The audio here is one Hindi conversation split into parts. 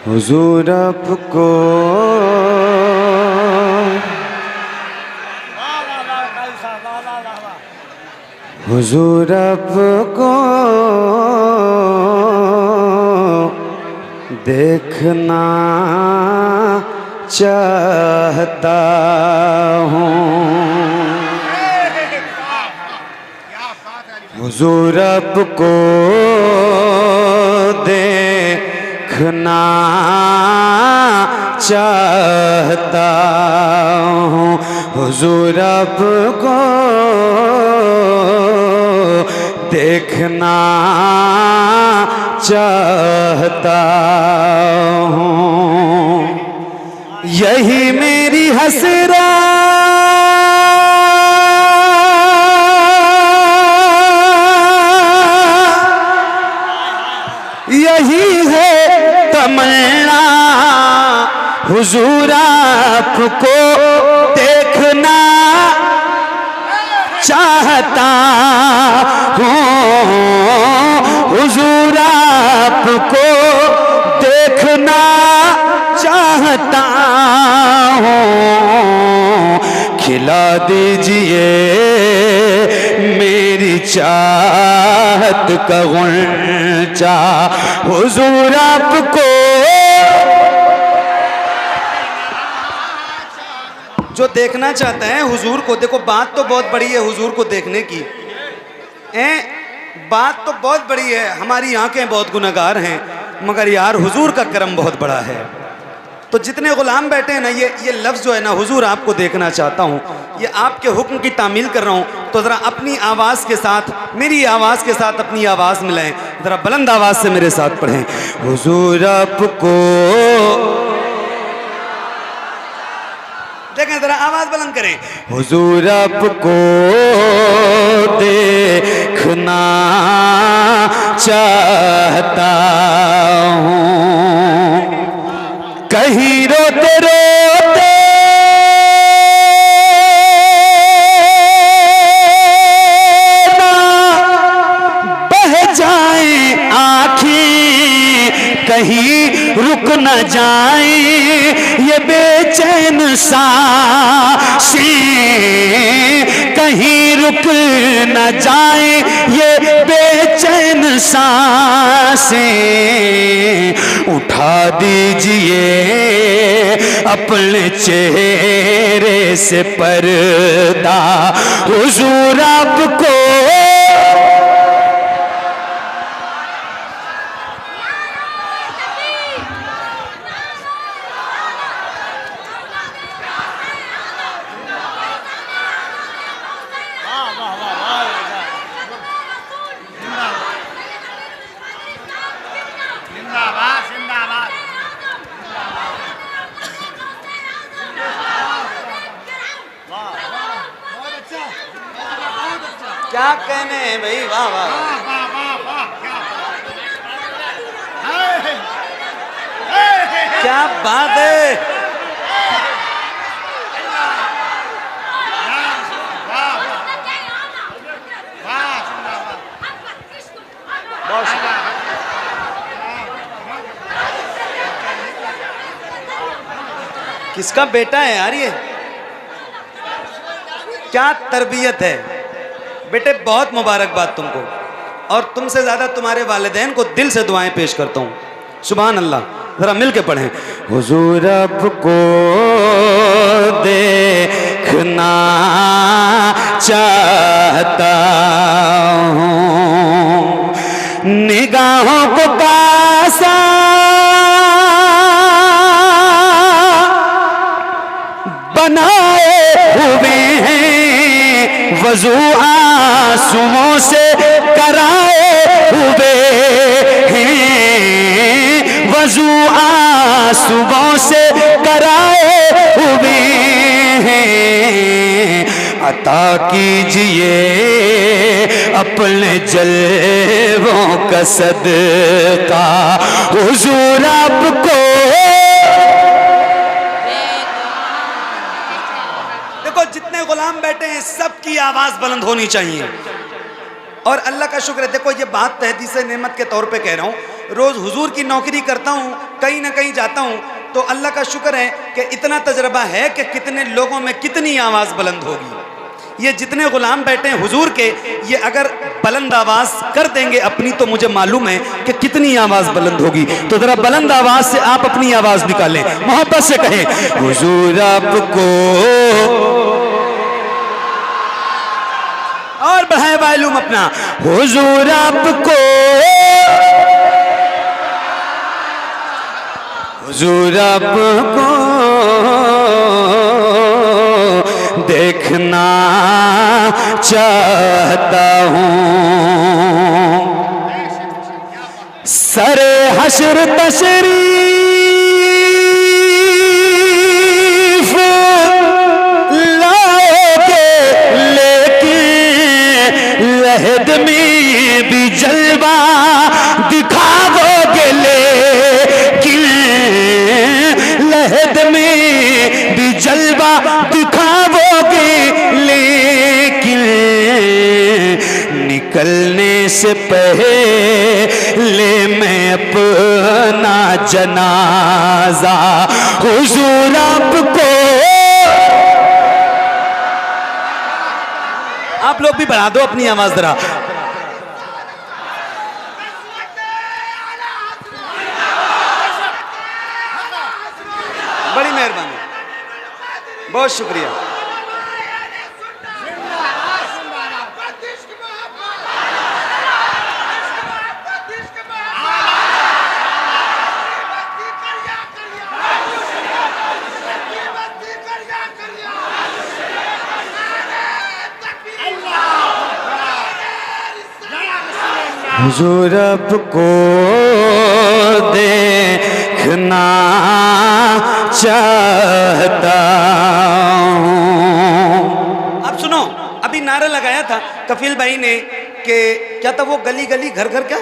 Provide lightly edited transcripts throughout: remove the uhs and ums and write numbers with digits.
हुजूर आपको हुजूर आपको देखना चाहता हूँ। हुजूर आपको देखना चाहता हूँ। हुजूर आपको देखना चाहता हूँ। यही मेरी हसरत, यही है तमन्ना। हुजूर आपको देखना चाहता हूँ। हुजूर आपको देखना चाहता हूँ। खिला दीजिए मेरी चाहत का गुंचा। हुजूर आपको जो देखना चाहते हैं हुजूर को। देखो बात तो बहुत बड़ी है हुजूर को देखने की, बात तो बहुत बड़ी है। हमारी आंखें बहुत गुनहगार हैं, मगर यार हुजूर का करम बहुत बड़ा है। तो जितने गुलाम बैठे हैं ना, ये लफ्ज़ जो है ना, हुजूर आपको देखना चाहता हूँ, ये आपके हुक्म की तामील कर रहा हूँ। तो ज़रा अपनी आवाज़ के साथ, मेरी आवाज़ के साथ अपनी आवाज़ मिलाएं। ज़रा बुलंद आवाज़ से मेरे साथ पढ़ें। हुजूर आपको, देखें ज़रा आवाज़ बुलंद करें। हुजूर आपको देखना चाहता हूँ। कहीं रोते रोते ना बह जाए आँखें, कहीं रुक न जाए ये बेचैन सांसें, कहीं रुक न जाए ये बेचैन सांसें। उठा दीजिए अपने चेहरे से पर्दा। हुजूर आपको क्या कहने हैं भाई, वाह वाह क्या बात है। किसका बेटा है यार ये, क्या तरबियत है बेटे। बहुत मुबारकबाद तुमको, और तुमसे ज़्यादा तुम्हारे वालिदैन को दिल से दुआएं पेश करता हूँ। सुभान अल्लाह। ज़रा मिल के पढ़ें। हुजूर आपको देखना चाहता हूँ। निगाहों को कासा बनाए हुए हैं, वज़ू आंसुओं से कराए हुए हैं, वज़ू आंसुओं से कराए हुए हैं। अता कीजिए अपने जलवों का सदका। हुजूर आपको देखो, जितने गुलाम बैठे हैं सबकी आवाज बुलंद होनी चाहिए। और अल्लाह का शुक्र है, देखो ये बात तहदीस नेमत के तौर पे कह रहा हूँ, रोज हुजूर की नौकरी करता हूँ कहीं ना कहीं जाता हूँ तो अल्लाह का शुक्र है कि इतना तजर्बा है कि कितने लोगों में कितनी आवाज़ बुलंद होगी। ये जितने गुलाम बैठे हैं हुजूर के, ये अगर बुलंद आवाज़ कर देंगे अपनी तो मुझे मालूम है कि कितनी आवाज़ बुलंद होगी। तो ज़रा बुलंद आवाज़ से आप अपनी आवाज़ निकालें, मोहब्बत से कहें हुजूर आपको, और बढ़ाए वॉल्यूम अपना, हुजूर आपको, हुजूर आपको देखना चाहता हूँ। सरे हश्र तशरीफ लाओगे लेकिन लहद में भी जलवा दिखाओगे, लेकिन लहद में भी जलवा दिखाओगे, लेकिन निकलने से पहले मैं अपना जनाजा हुजूर आपको। आप लोग भी बढ़ा दो अपनी आवाज जरा। बड़ी मेहरबानी, बहुत शुक्रिया। हुजूर आपको देखना चाहता हूँ। अब सुनो, अभी नारा लगाया था कफील भाई ने कि क्या था वो, गली गली घर घर, क्या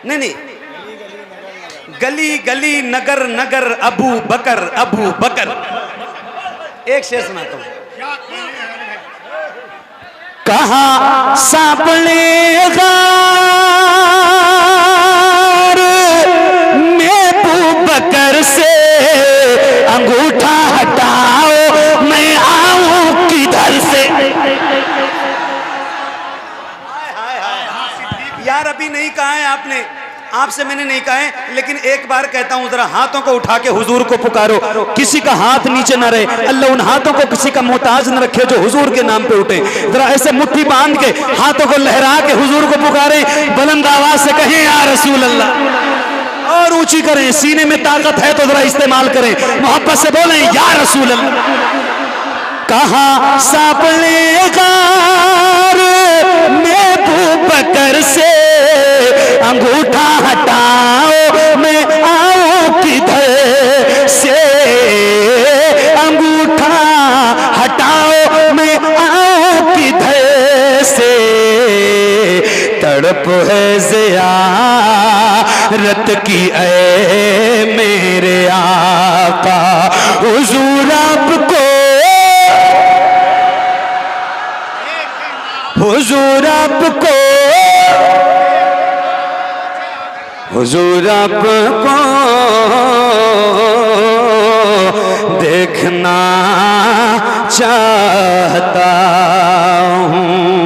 नहीं नहीं, गली गली नगर नगर अबू बकर अबू बकर। एक शेर सुनाता हूँ। कहाँ सापने गार में अबू बकर से अंगूठा हटाओ, मैं आऊं किधर से। यार अभी नहीं कहा है आपने, आपसे मैंने नहीं कहा है, लेकिन एक बार कहता हूं, जरा हाथों को उठा के हुजूर को पुकारो। किसी का हाथ नीचे ना रहे, अल्लाह उन हाथों को किसी का मोहताज न रखे जो हुजूर के नाम पे उठे। जरा ऐसे मुट्ठी बांध के हाथों को लहरा के हुजूर को पुकारे, बुलंद आवाज से कहें या रसूल अल्लाह, और ऊंची करें, सीने में ताकत है तो जरा इस्तेमाल करें, मोहब्बत से बोलें या रसूल अल्लाह। कहाँ सापने गार में अबू बकर से अंगूठा हटाओ, मैं आऊं किधर से। अंगूठा हटाओ, मैं आऊं किधर से। तड़प है ज़ियारत की ऐ मेरे आका, हुजूर आपको, हुजूर आपको, हुजूर आपको देखना चाहता हूँ।